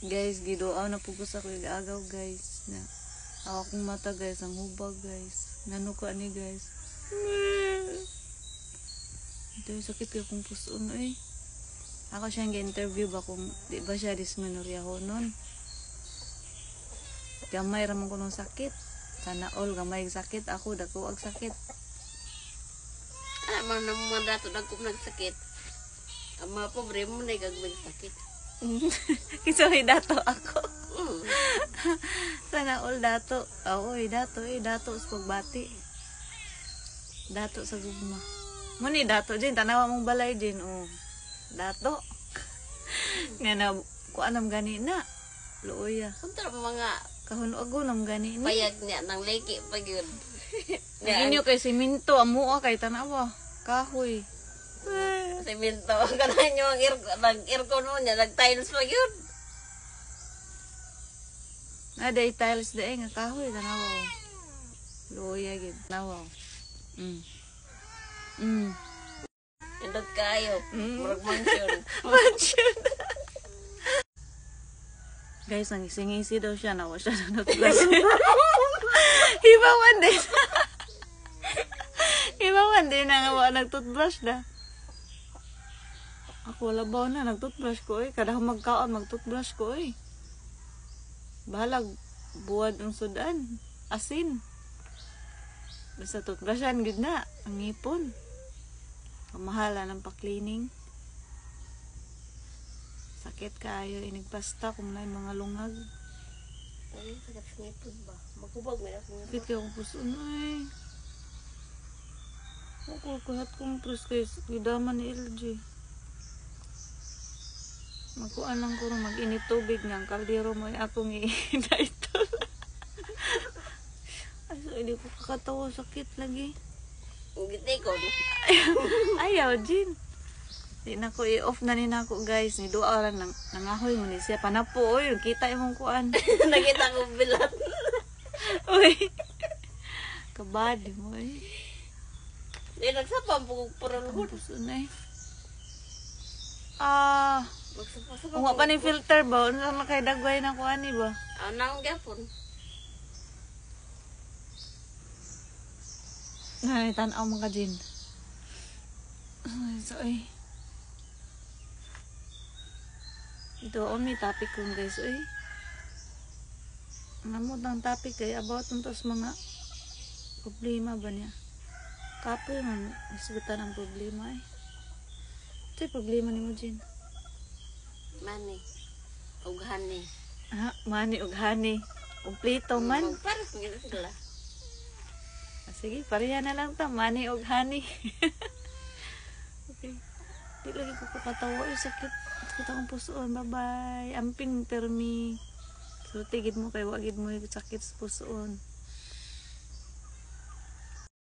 Guys, gidoaw na pugos ako agaw guys. Na akong mata guys, ang hubag guys. Ngano ko ani guys. Ito yung sakit ko kung puso no eh. Ako siyang interview ba kung di ba siya dysmenorrhea ho nun. Gamay ramon ko ng sakit. Sana all gamay sakit. Ako dako ag sakit. Alam mo naman dato dagko nagsakit. Ang mga pobre mo na gagawin sakit. Kisoy dato ako. Sana all dato. Oy dato sa pagbati. Dato sa gugma. Muni dato din tanawa mong balay din oh. Dato. Nga na kuanam gani na. Luoy ah. Kuntra mga Kahun-ago nam gani ni. payag niya ng leki pag yun. Inyo kay siminto amo kay tanawa. Kahoy. Semento. Kanan nyo ang aircon mo niya. Nag-tiles pag yun. Day tiles dae nga kahoy tanawa. Luoy gid tanawa. Indot kayo. Murag mansion. Mansion. Guys, nangisi-ngisi daw siya. Nawa siya na nag-flash. Hibawan din. Hibawan din na nga nag-toothbrush na. Ako wala ba na nag-toothbrush ko eh. Kada magkaon mag-toothbrush ko eh. Bahalag buwad ang sudan. Asin. Basta toothbrushan gud na. Ang ngipon. Kamahala ng pa-cleaning. Sakit kayo, inigpasta kung na mga lungag. Ay, sakit sa ngipon ba? Magkubag may ako ngipon. Sakit kayo kung puso na eh. Ako, kuhat kong pres kayo, gidaman ni LG. Magkuan lang ko rin mag-init tubig nga. Ang kaldero mo ay akong i-daitol. Ay, so, hindi ko kakatawa, sakit lagi. Ang gitikon. Ayaw, Jin. Di na ko i-off na nina ko guys. Ni doa lang nangahoy mo ni siya. Panapo, oy. Kita imong kuan. Nakita ko bilat. Uy. Kabad mo eh. Di nagsapang pugog purang Ang hud. puso na eh. Magsapasapang. Kung nga pa ni filter ba? Ano lang kay dagway na kuan ni ba? Naong gapon. Ay, tanaw mga Jin. Ay, so eh. Ito, may topic kong guys, uy. Namod ang topic ay about untos mga problema ba niya. Kapoy man, isgutan ang problema eh. Ito yung problema ni mo, Jin. Mani. Ug hani. Mani ug hani. Kumplito man. Pares mo sila. Sige, pareha na lang ta. Mani ug hani. Okay. Di lagi ko kakatawa. Sakit. Sakit akong pusoon. Bye-bye. Amping permi. So, tigid mo kay wagid mo sakit sa pusoon.